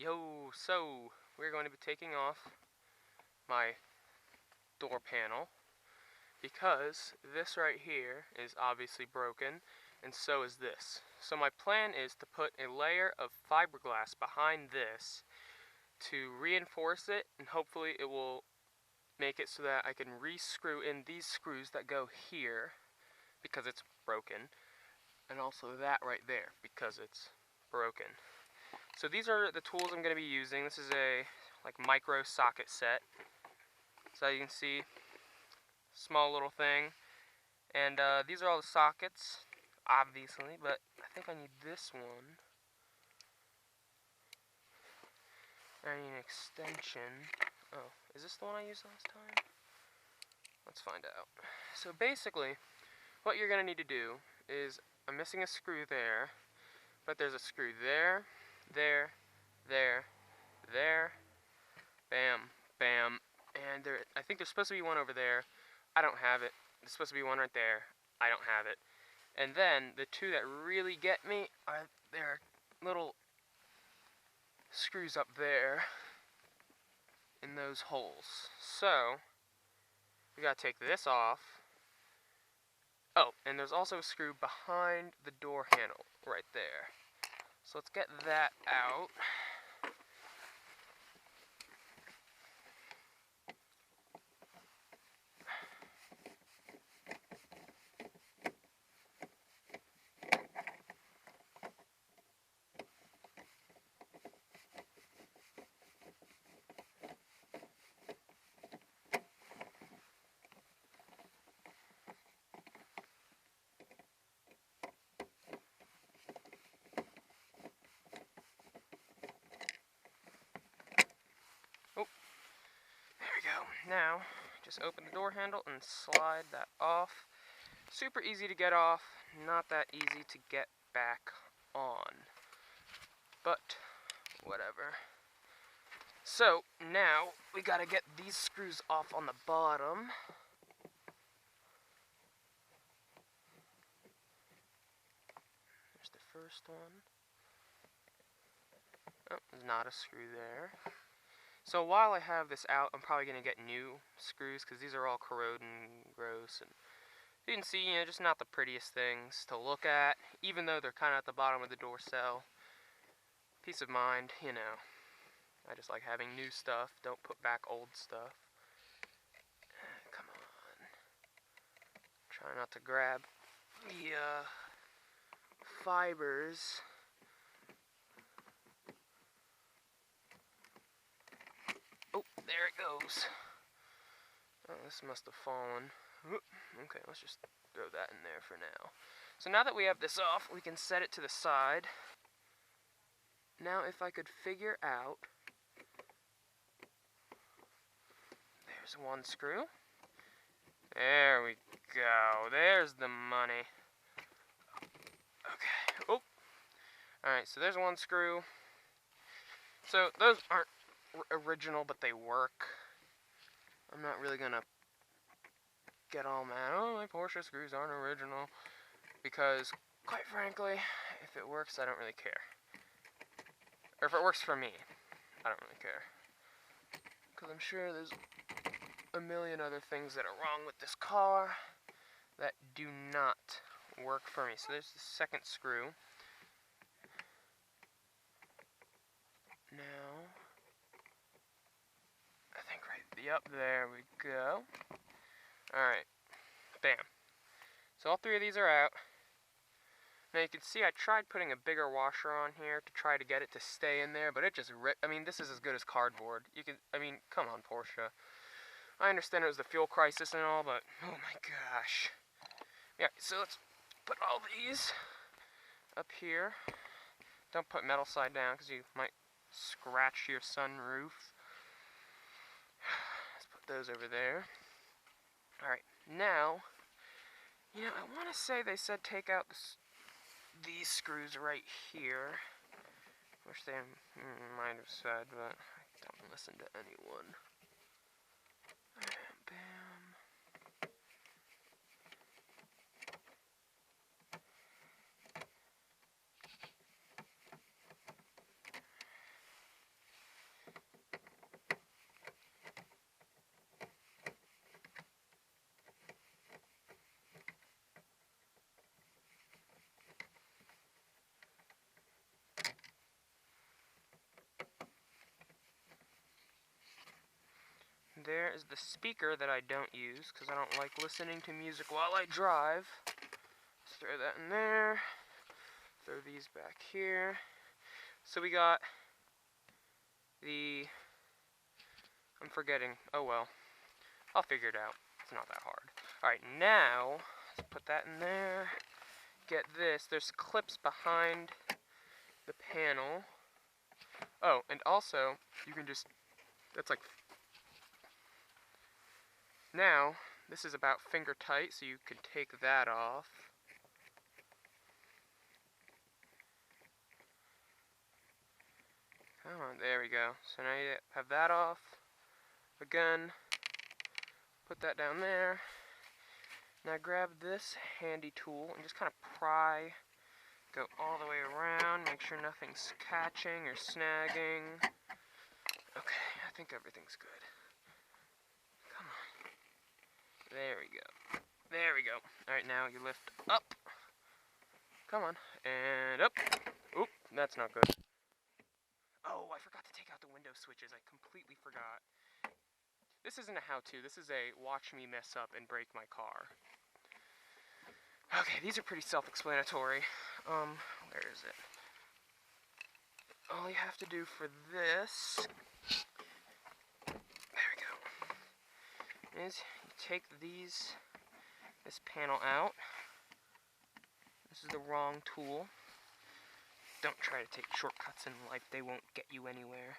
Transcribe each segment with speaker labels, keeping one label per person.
Speaker 1: Yo, so we're going to be taking off my door panel because this right here is obviously broken, and so is this. So my plan is to put a layer of fiberglass behind this to reinforce it, and hopefully it will make it so that I can re-screw in these screws that go here because it's broken, and also that right there because it's broken. So these are the tools I'm going to be using. This is a micro socket set. So you can see, small little thing. And these are all the sockets, obviously, but I think I need this one. I need an extension. Oh, is this the one I used last time? Let's find out. So basically, what you're going to need to do is, I'm missing a screw there, but there's a screw there, there, bam, bam, and I think there's supposed to be one over there. I don't have it. There's supposed to be one right there. I don't have it. And then the two that really get me are there are little screws up there in those holes. So we gotta take this off. Oh, and there's also a screw behind the door handle right there. So let's get that out. Now, just open the door handle and slide that off. Super easy to get off, not that easy to get back on. But, whatever. So, now, we gotta get these screws off on the bottom. There's the first one. Oh, there's not a screw there. So while I have this out, I'm probably going to get new screws because these are all corroded and gross. And you can see, just not the prettiest things to look at, even though they're kind of at the bottom of the door cell. Peace of mind, I just like having new stuff. Don't put back old stuff. Come on. Try not to grab the fibers. Oh, there it goes. Oh, this must have fallen. Okay, let's just throw that in there for now. So now that we have this off, we can set it to the side. Now if I could figure out... There's one screw. There we go. There's the money. Okay. Oh. Alright, so there's one screw. So those aren't original, but they work. I'm not really gonna get all mad. Oh, my Porsche screws aren't original. Because, quite frankly, if it works, I don't really care. Or if it works for me, I don't really care. Because I'm sure there's a million other things that are wrong with this car that do not work for me. So there's the second screw. Now, I think yep, there we go. Alright, bam. So all three of these are out. Now you can see I tried putting a bigger washer on here to try to get it to stay in there, but it just ripped. I mean, this is as good as cardboard. Come on, Porsche. I understand it was the fuel crisis and all, but oh my gosh. Yeah, so let's put all these up here. Don't put metal side down because you might scratch your sunroof. Let's put those over there. Alright, now, I want to say they said take out these screws right here. Which they might have said, but I don't listen to anyone. Bam. there is the speaker that I don't use because I don't like listening to music while I drive. Let's throw that in there. Throw these back here. So we got the... I'm forgetting. Oh well. I'll figure it out. It's not that hard. Alright, now, let's put that in there. Get this. There's clips behind the panel. Oh, and also, you can just... That's like... Now, this is about finger tight, so you can take that off. Come on, there we go. So now you have that off. Again, put that down there. Now grab this handy tool and just kind of pry. Go all the way around, make sure nothing's catching or snagging. Okay, I think everything's good. Come on. There we go. There we go. Alright, now you lift up. Come on. And up. Oop, that's not good. Oh, I forgot to take out the window switches. I completely forgot. This isn't a how-to. This is a watch me mess up and break my car. Okay, these are pretty self-explanatory. Where is it? All you have to do for this, there we go, is you take this panel out. This is the wrong tool. Don't try to take shortcuts in life, they won't get you anywhere.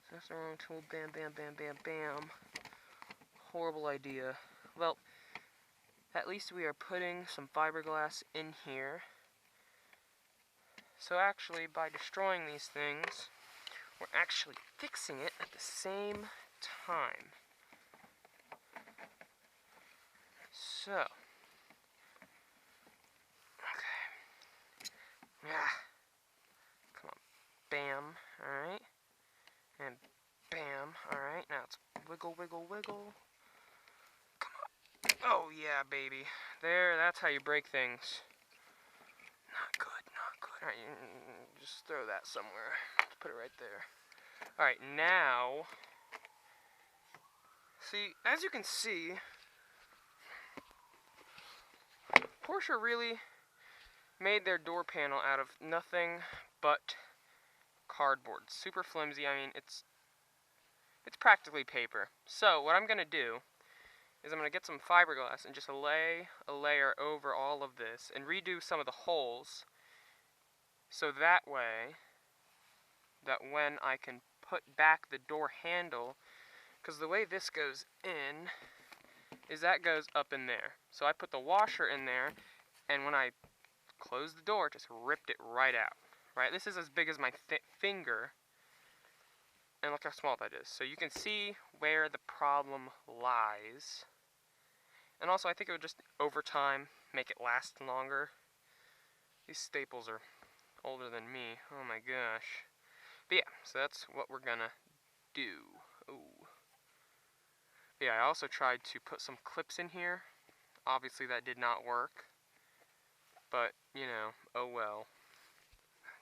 Speaker 1: So that's the wrong tool, bam, bam, bam, bam, bam. Horrible idea. Well, at least we are putting some fiberglass in here. So actually, by destroying these things, we're actually fixing it at the same time. So, okay. Yeah. Come on. Bam. Alright. And bam. Alright. Now it's wiggle, wiggle, wiggle. Come on. Oh, yeah, baby. There, that's how you break things. Not good, not good. Alright, just throw that somewhere. Let's put it right there. Alright, now... See, as you can see, Porsche really made their door panel out of nothing but cardboard. Super flimsy. I mean, it's practically paper. So, what I'm going to do is I'm going to get some fiberglass and just lay a layer over all of this and redo some of the holes so that way, that when I can put back the door handle, because the way this goes in is that goes up in there. So I put the washer in there, and when I close the door, it just ripped it right out. Right? This is as big as my finger, and look how small that is. So you can see where the problem lies. And also, I think it would just, over time, make it last longer. These staples are older than me. Oh my gosh. But yeah, so that's what we're gonna do. Ooh. Yeah, I also tried to put some clips in here. Obviously that did not work. But, you know, oh well.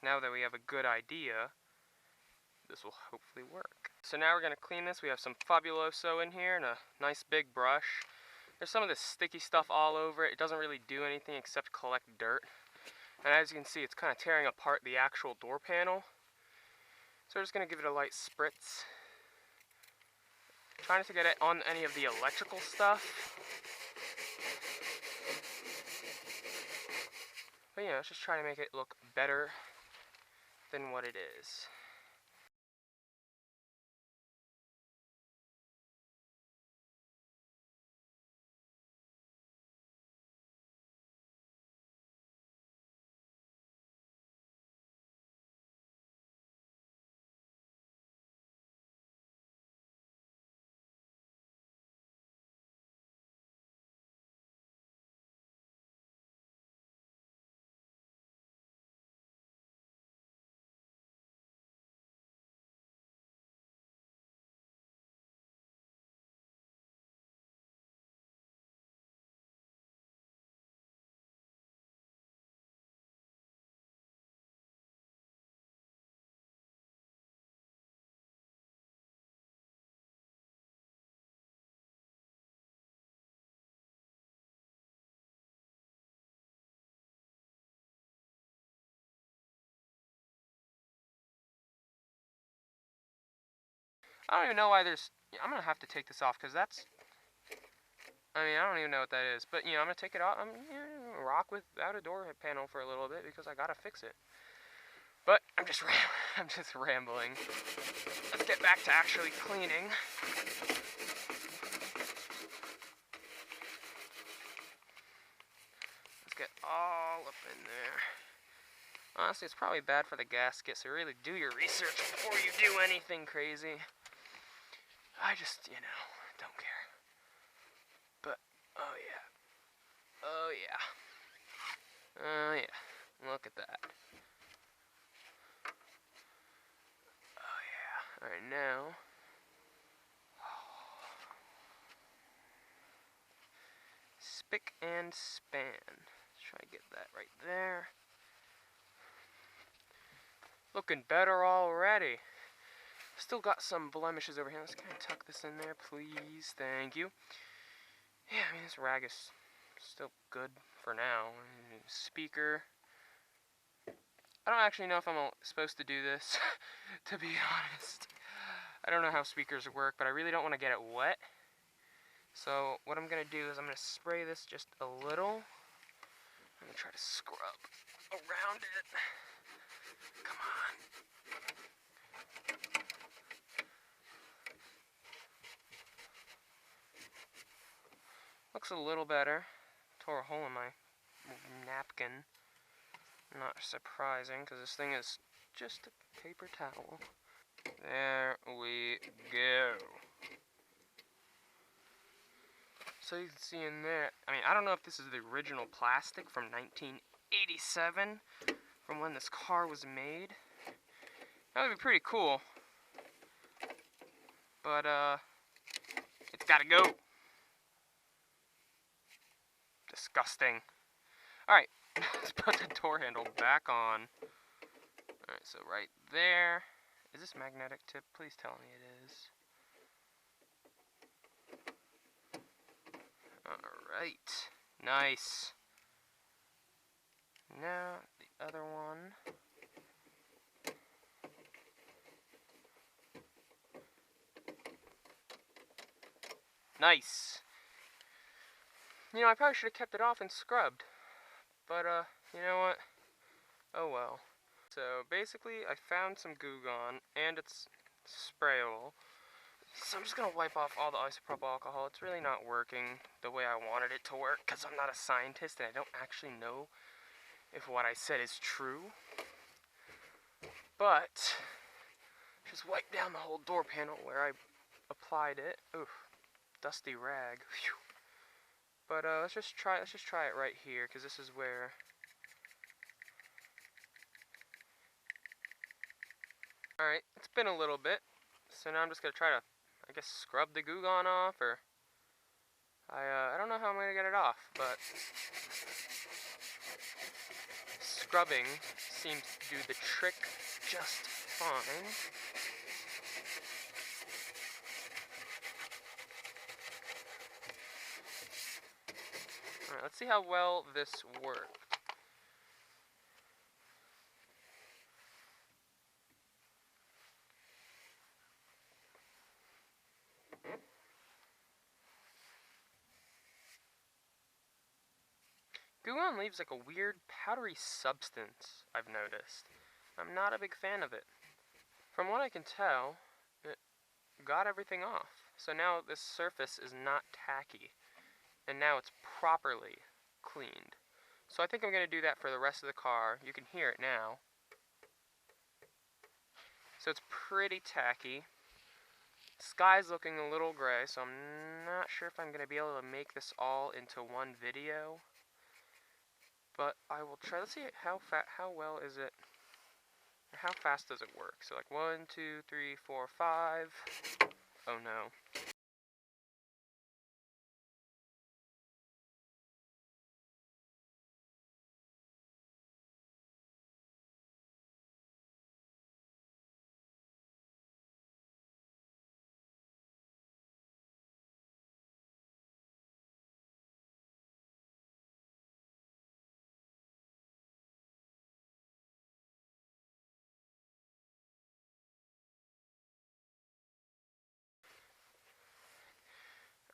Speaker 1: Now that we have a good idea, this will hopefully work. So now we're gonna clean this. We have some Fabuloso in here and a nice big brush. There's some of this sticky stuff all over it. It doesn't really do anything except collect dirt. And as you can see, it's kind of tearing apart the actual door panel. So we're just going to give it a light spritz. Trying not to get it on any of the electrical stuff. But you know, it's just trying to make it look better than what it is. I don't even know why there's... I'm going to have to take this off, because that's... I mean, I don't even know what that is. But, I'm going to take it off. I'm going to rock without a door panel for a little bit, because I got to fix it. But, I'm just rambling. Let's get back to actually cleaning. Let's get all up in there. Honestly, it's probably bad for the gasket, so really do your research before you do anything crazy. I just, don't care. But, oh yeah. Oh yeah. Oh yeah. Look at that. Oh yeah. Alright, now. Spick and span. Let's try to get that right there. Looking better already. Still got some blemishes over here. Let's kind of tuck this in there, please. Thank you. Yeah, I mean, this rag is still good for now. Speaker. I don't actually know if I'm supposed to do this, to be honest. I don't know how speakers work, but I really don't want to get it wet. So what I'm going to do is I'm going to spray this just a little. I'm going to try to scrub around it. Come on. Looks a little better. Tore a hole in my napkin. Not surprising, because this thing is just a paper towel. There we go. So you can see in there, I mean, I don't know if this is the original plastic from 1987, from when this car was made. That would be pretty cool. But, it's gotta go. Disgusting. Alright, let's put the door handle back on. Alright, so right there. Is this magnetic tip? Please tell me it is. Alright. Nice. Now, the other one. Nice. I probably should have kept it off and scrubbed. But, you know what? Oh well. So, basically, I found some Goo Gone, and it's sprayable. So I'm just going to wipe off all the isopropyl alcohol. It's really not working the way I wanted it to work, because I'm not a scientist, and I don't actually know if what I said is true. But, just wipe down the whole door panel where I applied it. Oof, dusty rag. Whew. But let's just try it right here, because this is where. All right, it's been a little bit, so now I'm just gonna try to, I guess, scrub the Goo Gone off, or I don't know how I'm gonna get it off, but scrubbing seems to do the trick just fine. Alright, let's see how well this worked. Goo Gone leaves like a weird powdery substance, I've noticed. I'm not a big fan of it. From what I can tell, it got everything off. So now this surface is not tacky. And now it's properly cleaned. So I think I'm going to do that for the rest of the car. You can hear it now. So it's pretty tacky. Sky's looking a little gray, so I'm not sure if I'm going to be able to make this all into one video. But I will try. Let's see how well is it, or how fast does it work. So like 1, 2, 3, 4, 5. Oh no.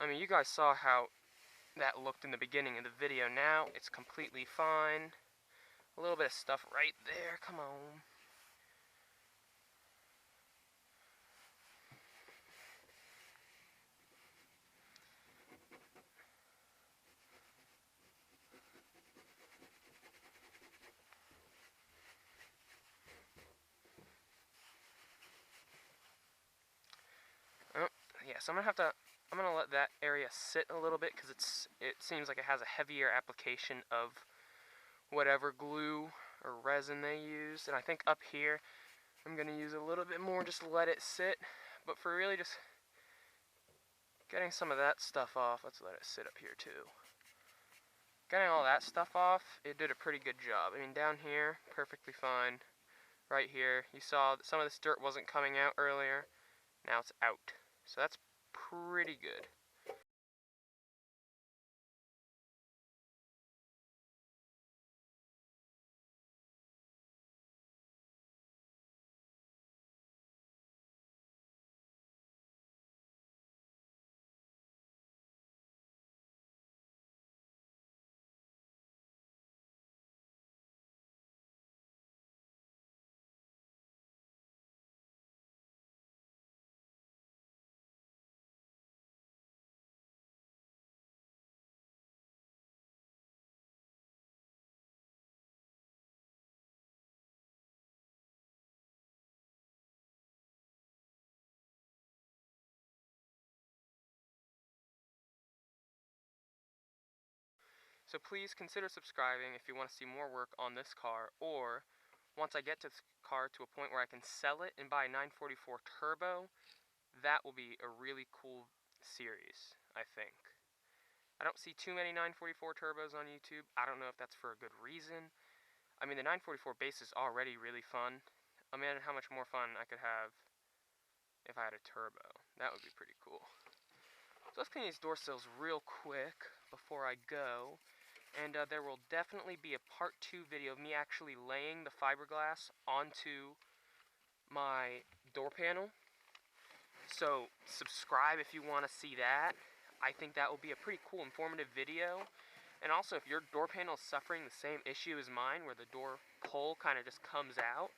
Speaker 1: I mean, you guys saw how that looked in the beginning of the video. Now it's completely fine. A little bit of stuff right there. Come on. Oh, yeah, so I'm gonna let that area sit a little bit because it seems like it has a heavier application of whatever glue or resin they used. And I think up here, I'm gonna use a little bit more, just let it sit. But for really just getting some of that stuff off, let's let it sit up here too. Getting all that stuff off, it did a pretty good job. I mean, down here, perfectly fine. Right here, you saw that some of this dirt wasn't coming out earlier. Now it's out. So that's pretty good. So please consider subscribing if you want to see more work on this car, or once I get to this car to a point where I can sell it and buy a 944 Turbo, that will be a really cool series, I think. I don't see too many 944 Turbos on YouTube. I don't know if that's for a good reason. I mean, the 944 base is already really fun. Imagine how much more fun I could have if I had a turbo. That would be pretty cool. So let's clean these door sills real quick before I go. And there will definitely be a part 2 video of me actually laying the fiberglass onto my door panel. So subscribe if you want to see that. I think that will be a pretty cool, informative video. And also, if your door panel is suffering the same issue as mine, where the door pull kind of just comes out,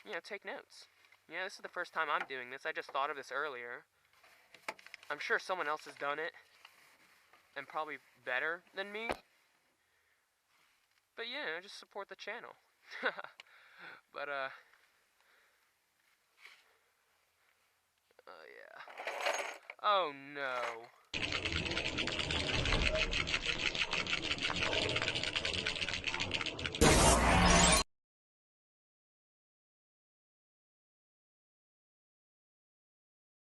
Speaker 1: you know, take notes. You know, this is the first time I'm doing this. I just thought of this earlier. I'm sure someone else has done it, and probably better than me. But yeah, just support the channel. But yeah. Oh no.